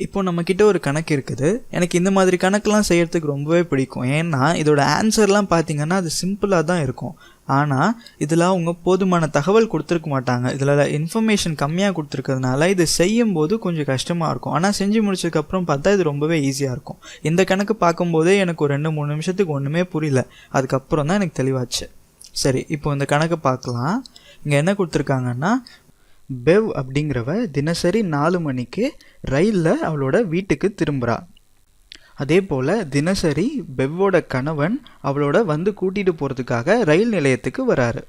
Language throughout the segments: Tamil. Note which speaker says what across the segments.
Speaker 1: இப்போ நம்மக்கிட்ட ஒரு கணக்கு இருக்குது. எனக்கு இந்த மாதிரி கணக்கெலாம் செய்கிறதுக்கு ரொம்பவே பிடிக்கும். ஏன்னா இதோட ஆன்சர்லாம் பார்த்திங்கன்னா அது சிம்பிளாக தான் இருக்கும். ஆனால் இதில் அவங்க போதுமான தகவல் கொடுத்துருக்க மாட்டாங்க. இதில் இன்ஃபர்மேஷன் கம்மியாக கொடுத்துருக்கிறதுனால இது செய்யும்போது கொஞ்சம் கஷ்டமாக இருக்கும். ஆனால் செஞ்சு முடிச்சதுக்கப்புறம் பார்த்தா இது ரொம்பவே ஈஸியாக இருக்கும். இந்த கணக்கு பார்க்கும்போதே எனக்கு ஒரு 2-3 நிமிஷத்துக்கு ஒன்றுமே புரியல. அதுக்கப்புறம் தான் எனக்கு தெளிவாச்சு. சரி, இப்போ இந்த கணக்கு பார்க்கலாம். இங்கே என்ன கொடுத்துருக்காங்கன்னா, பெவ் அப்படிங்கிறவ தினசரி 4 மணிக்கு ரயிலில் அவளோட வீட்டுக்கு திரும்புகிறா. அதே போல் தினசரி பெவ்வோட கணவன் அவளோட வந்து கூட்டிகிட்டு போகிறதுக்காக ரயில் நிலையத்துக்கு வராரு.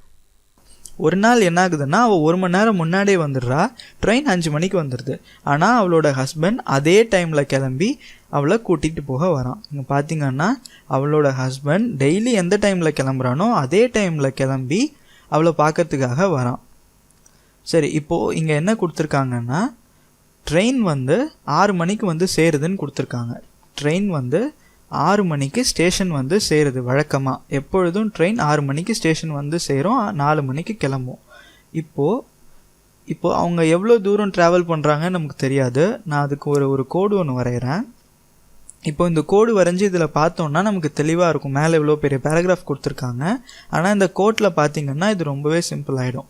Speaker 1: ஒரு நாள் என்ன ஆகுதுன்னா, அவள் 1 மணி நேரம் முன்னாடியே வந்துடுறா. ட்ரெயின் 5 மணிக்கு வந்துடுது. ஆனால் அவளோட ஹஸ்பண்ட் அதே டைமில் கிளம்பி அவளை கூட்டிகிட்டு போக வரான். இங்கே பார்த்தீங்கன்னா அவளோட ஹஸ்பண்ட் டெய்லி எந்த டைமில் கிளம்புறானோ அதே டைமில் கிளம்பி அவளை பார்க்கறதுக்காக வரான். சரி, இப்போது இங்கே என்ன கொடுத்துருக்காங்கன்னா, ட்ரெயின் வந்து 6 மணிக்கு வந்து சேருதுன்னு கொடுத்துருக்காங்க. ட்ரெயின் வந்து 6 மணிக்கு ஸ்டேஷன் வந்து சேருது. வழக்கமாக எப்பொழுதும் ட்ரெயின் 6 மணிக்கு ஸ்டேஷன் வந்து சேரும், 4 மணிக்கு கிளம்பும். இப்போது அவங்க எவ்வளோ தூரம் ட்ராவல் பண்ணுறாங்கன்னு நமக்கு தெரியாது. நான் அதுக்கு ஒரு கோடு ஒன்று வரைகிறேன். இப்போ இந்த கோடு வரைஞ்சி இதில் பார்த்தோன்னா நமக்கு தெளிவாக இருக்கும். மேலே இவ்வளோ பெரிய பேராகிராஃப் கொடுத்துருக்காங்க. ஆனால் இந்த கோட்டில் பார்த்திங்கன்னா இது ரொம்பவே சிம்பிள் ஆகிடும்.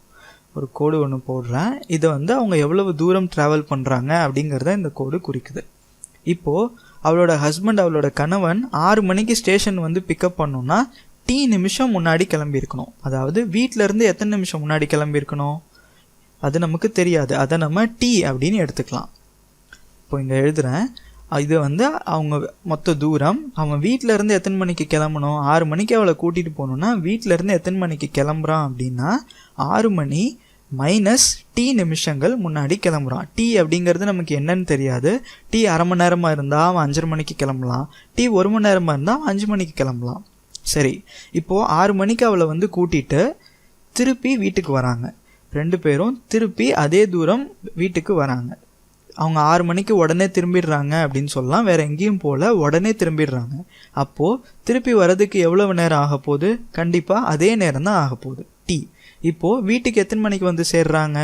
Speaker 1: ஒரு கோடு ஒன்று போடுறேன். இதை வந்து அவங்க எவ்வளவு தூரம் ட்ராவல் பண்ணுறாங்க அப்படிங்கிறத இந்த கோடு குறிக்குது. இப்போது அவளோட ஹஸ்பண்ட் அவளோட கணவன் 6 மணிக்கு ஸ்டேஷன் வந்து பிக்கப் பண்ணோன்னா T நிமிஷம் முன்னாடி கிளம்பியிருக்கணும். அதாவது வீட்டிலேருந்து எத்தனை நிமிஷம் முன்னாடி கிளம்பியிருக்கணும் அது நமக்கு தெரியாது. அதை நம்ம T அப்படின்னு எடுத்துக்கலாம். இப்போ இங்கே எழுதுகிறேன். இது வந்து அவங்க மொத்த தூரம். அவன் வீட்டிலேருந்து எத்தனை மணிக்கு கிளம்பணும்? 6 மணிக்கு அவளை கூட்டிகிட்டு போகணுன்னா வீட்டிலேருந்து எத்தனை மணிக்கு கிளம்புறான் அப்படின்னா 6 மணி மைனஸ் T நிமிஷங்கள் முன்னாடி கிளம்புறான். T அப்படிங்கிறது நமக்கு என்னன்னு தெரியாது. T அரை மணி நேரமாக இருந்தால் அவன் 5:30 மணிக்கு கிளம்பலாம். T 1 மணி நேரமாக இருந்தால் அவன் 5 மணிக்கு கிளம்பலாம். சரி, இப்போது 6 மணிக்கு அவளை வந்து கூட்டிகிட்டு திருப்பி வீட்டுக்கு வராங்க. 2 பேரும் திருப்பி அதே தூரம் வீட்டுக்கு வராங்க. அவங்க 6 மணிக்கு உடனே திரும்பிடுறாங்க அப்படின்னு சொல்லலாம். வேறு எங்கேயும் போல் உடனே திரும்பிடுறாங்க. அப்போது திருப்பி வர்றதுக்கு எவ்வளவு நேரம் ஆக போகுது? கண்டிப்பாக அதே நேரம் தான் ஆக போகுது, T. இப்போது வீட்டுக்கு எத்தனை மணிக்கு வந்து சேர்றாங்க?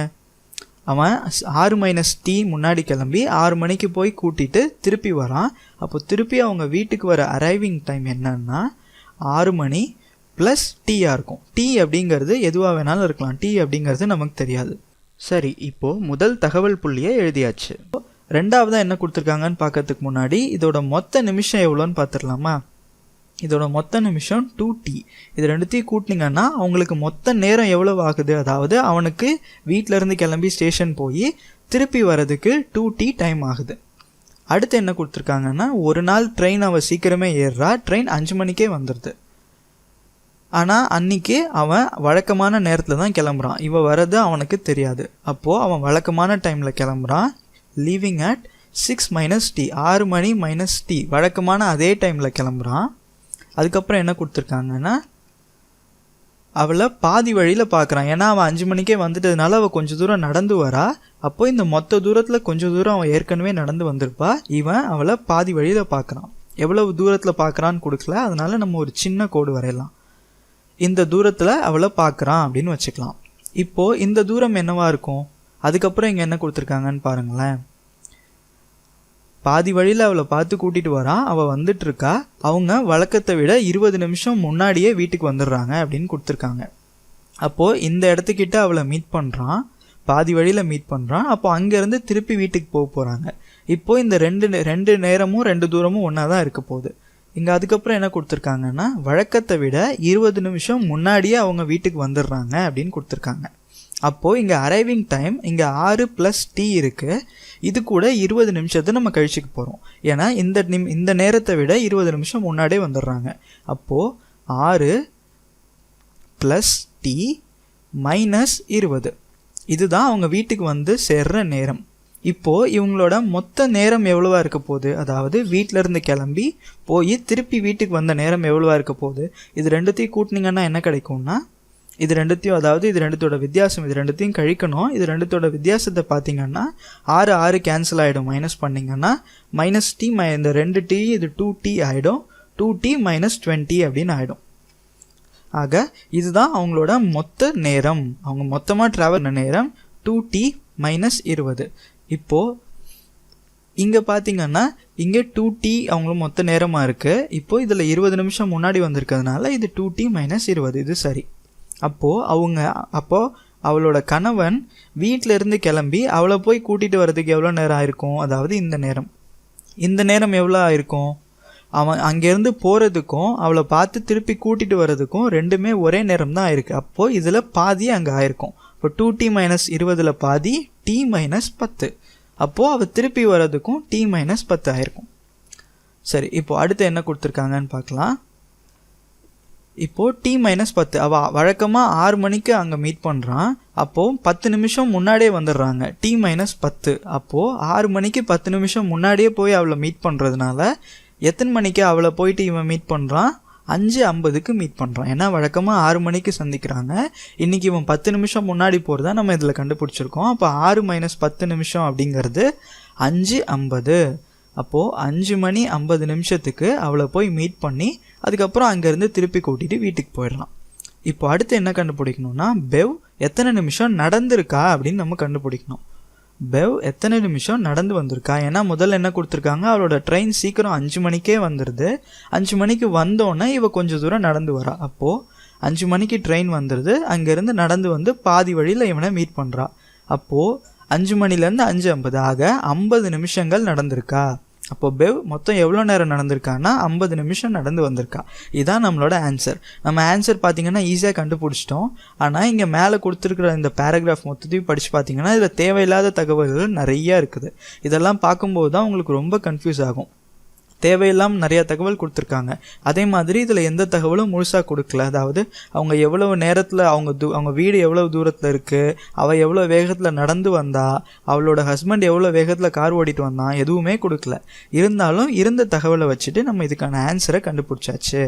Speaker 1: அவன் 6 - T முன்னாடி கிளம்பி 6 மணிக்கு போய் கூட்டிகிட்டு திருப்பி வரான். அப்போ திருப்பி அவங்க வீட்டுக்கு வர அரைவிங் டைம் என்னன்னா 6 மணி + T-யாக இருக்கும். T அப்படிங்கிறது எதுவாக வேணாலும் இருக்கலாம். T அப்படிங்கிறது நமக்கு தெரியாது. சரி, இப்போது முதல் தகவல் புள்ளியை எழுதியாச்சு. ரெண்டாவதாக என்ன கொடுத்துருக்காங்கன்னு பார்க்கறதுக்கு முன்னாடி இதோட மொத்த நிமிஷம் எவ்வளோன்னு பார்த்துடலாமா? இதோட மொத்த நிமிஷம் 2T. இது ரெண்டுத்தையும் கூட்டினீங்கன்னா அவங்களுக்கு மொத்த நேரம் எவ்வளவு ஆகுது? அதாவது அவனுக்கு வீட்டிலேருந்து கிளம்பி ஸ்டேஷன் போய் திருப்பி வர்றதுக்கு 2T டைம் ஆகுது. அடுத்து என்ன கொடுத்துருக்காங்கன்னா, ஒரு நாள் ட்ரெயின் அவன் சீக்கிரமே ஏறுறா. ட்ரெயின் 5 மணிக்கே வந்துடுது. ஆனால் அன்றைக்கி அவன் வழக்கமான நேரத்தில் தான் கிளம்புறான். இவன் வர்றது அவனுக்கு தெரியாது. அப்போது அவன் வழக்கமான டைமில் கிளம்புறான். Leaving at 6 - T. 6 மணி - T வழக்கமான அதே டைமில் கிளம்புறான். அதுக்கப்புறம் என்ன கொடுத்துருக்காங்கன்னா, அவளை பாதி வழியில் பார்க்குறான். ஏன்னா அவன் 5 மணிக்கே வந்துட்டதுனால அவள் கொஞ்சம் தூரம் நடந்து வரா. அப்போ இந்த மொத்த தூரத்தில் கொஞ்சம் தூரம் அவன் ஏற்கனவே நடந்து வந்திருப்பா. இவன் அவளை பாதி வழியில் பார்க்குறான். எவ்வளவு தூரத்தில் பார்க்குறான்னு கொடுக்கல, அதனால நம்ம ஒரு சின்ன கோடு வரையலாம். இந்த தூரத்தில் அவளை பார்க்குறான் அப்படின்னு வச்சுக்கலாம். இப்போது இந்த தூரம் என்னவா இருக்கும்? அதுக்கப்புறம் இங்கே என்ன கொடுத்துருக்காங்கன்னு பாருங்களேன். பாதி வழியில் அவளை பார்த்து கூட்டிகிட்டு வரான். அவள் வந்துட்டுருக்கா. அவங்க வழக்கத்தை விட 20 நிமிஷம் முன்னாடியே வீட்டுக்கு வந்துடுறாங்க அப்படின்னு கொடுத்துருக்காங்க. அப்போது இந்த இடத்துக்கிட்ட அவளை மீட் பண்ணுறான். பாதி வழியில் மீட் பண்ணுறான். அப்போ அங்கேருந்து திருப்பி வீட்டுக்கு போகிறாங்க. இப்போது இந்த ரெண்டு நேரமும் 2 தூரமும் ஒன்றா தான் இருக்க போகுது. இங்கே அதுக்கப்புறம் என்ன கொடுத்துருக்காங்கன்னா, வழக்கத்தை விட 20 நிமிஷம் முன்னாடியே அவங்க வீட்டுக்கு வந்துடுறாங்க அப்படின்னு கொடுத்துருக்காங்க. அப்போது இங்கே அரைவிங் டைம் இங்கே 6 + T இருக்குது. இது கூட 20 நிமிஷத்தை நம்ம கழிச்சுக்க போகிறோம். ஏன்னா இந்த நேரத்தை விட 20 நிமிஷம் முன்னாடியே வந்துடுறாங்க. அப்போது 6 + T - 20 இதுதான் அவங்க வீட்டுக்கு வந்து சேர்ற நேரம். இப்போது இவங்களோட மொத்த நேரம் எவ்வளவா இருக்க போகுது? அதாவது வீட்டிலேருந்து கிளம்பி போய் திருப்பி வீட்டுக்கு வந்த நேரம் எவ்வளவா இருக்க போகுது? இது ரெண்டுத்தையும் கூட்டினீங்கன்னா என்ன கிடைக்கும்னா, இது ரெண்டுத்தையும், அதாவது இது ரெண்டுத்தோட வித்தியாசம், இது ரெண்டுத்தையும் கழிக்கணும். இது ரெண்டுத்தோட வித்தியாசத்தை பார்த்தீங்கன்னா 6 கேன்சல் ஆகிடும். மைனஸ் பண்ணிங்கன்னா -T இந்த 2T இது 2T ஆகிடும். 2T - 20 அப்படின்னு ஆகிடும். ஆக இதுதான் அவங்களோட மொத்த நேரம். அவங்க மொத்தமாக ட்ராவல் பண்ண நேரம் 2T - 20. இப்போது இங்கே பார்த்தீங்கன்னா இங்கே 2t அவங்களும் மொத்த நேரமாக இருக்குது. இப்போது இதில் 20 நிமிஷம் முன்னாடி வந்திருக்கிறதுனால இது 2t - 20, இது சரி. அப்போது அவளோட கணவன் வீட்டிலேருந்து கிளம்பி அவளை போய் கூட்டிகிட்டு வர்றதுக்கு எவ்வளோ நேரம் ஆயிருக்கும், அதாவது இந்த நேரம் எவ்வளோ ஆயிருக்கும், அவன் அங்கேருந்து போகிறதுக்கும் அவளை பார்த்து திருப்பி கூட்டிகிட்டு வர்றதுக்கும் ரெண்டுமே ஒரே நேரம் தான் ஆயிருக்கு. அப்போது இதில் பாதி அங்கே ஆயிருக்கும். இப்போ 2t - 20 பாதி t - 10. அப்போது அவள் திருப்பி வர்றதுக்கும் t - 10 ஆயிருக்கும். சரி, இப்போது அடுத்து என்ன கொடுத்துருக்காங்கன்னு பார்க்கலாம். இப்போது t - 10 அவள் வழக்கமாக 6 மணிக்கு அங்கே மீட் பண்ணுறான். அப்போது 10 நிமிஷம் முன்னாடியே வந்துடுறாங்க. t - 10 அப்போது 6 மணிக்கு 10 நிமிஷம் முன்னாடியே போய் அவளை மீட் பண்ணுறதுனால எத்தனை மணிக்கு அவளை போயிட்டு இவன் மீட் பண்ணுறான், 5:50க்கு மீட் பண்ணுறான். ஏன்னா வழக்கமாக 6 மணிக்கு சந்திக்கிறாங்க. இன்றைக்கி இவன் 10 நிமிஷம் முன்னாடி போகிறதா நம்ம இதில் கண்டுபிடிச்சிருக்கோம். அப்போ 6 - 10 நிமிஷம் அப்படிங்கிறது 5:50. அப்போது 5 மணி 50 நிமிஷத்துக்கு அவளை போய் மீட் பண்ணி அதுக்கப்புறம் அங்கேருந்து திருப்பி கூட்டிகிட்டு வீட்டுக்கு போயிடலாம். இப்போ அடுத்து என்ன கண்டுபிடிக்கணும்னா, பெவ் எத்தனை நிமிஷம் நடந்திருக்கா அப்படின்னு நம்ம கண்டுபிடிக்கணும். பெவ் எத்தனை நிமிஷம் நடந்து வந்திருக்கா. ஏன்னா முதல்ல என்ன கொடுத்துருக்காங்க, அவளோட ட்ரெயின் சீக்கிரம் 5 மணிக்கே வந்துடுது. 5 மணிக்கு வந்தோடனே இவள் கொஞ்சம் தூரம் நடந்து வரா. அப்போது 5 மணிக்கு ட்ரெயின் வந்துடுது. அங்கேருந்து நடந்து வந்து பாதி வழியில் இவனை மீட் பண்ணுறா. அப்போது 5 மணிலேருந்து 5:50 ஆக 50 நிமிஷங்கள் நடந்திருக்கா. அப்போது பெவ் மொத்தம் எவ்வளோ நேரம் நடந்திருக்கான்னா 50 நிமிஷம் நடந்து வந்திருக்கா. இதுதான் நம்மளோட ஆன்சர். நம்ம ஆன்சர் பார்த்திங்கன்னா ஈஸியாக கண்டுபிடிச்சிட்டோம். ஆனால் இங்கே மேலே கொடுத்துருக்குற இந்த பேராகிராஃப் மொத்தத்தையும் படித்து பார்த்திங்கன்னா இதில் தேவையில்லாத தகவல்கள் நிறையா இருக்குது. இதெல்லாம் பார்க்கும்போது தான் உங்களுக்கு ரொம்ப கன்ஃபியூஸ் ஆகும். தேவையில்லாமல் நிறையா தகவல் கொடுத்துருக்காங்க. அதே மாதிரி இதில் எந்த தகவலும் முழுசாக கொடுக்கல. அதாவது அவங்க எவ்வளவு நேரத்தில் அவங்க வீடு எவ்வளோ தூரத்தில் இருக்குது, அவள் எவ்வளோ வேகத்தில் நடந்து வந்தா, அவளோட ஹஸ்பண்ட் எவ்வளோ வேகத்தில் கார் ஓட்டிட்டு வந்தான், எதுவுமே கொடுக்கல. இருந்தாலும் இருந்த தகவலை வச்சுட்டு நம்ம இதுக்கான ஆன்சரை கண்டுபிடிச்சாச்சு.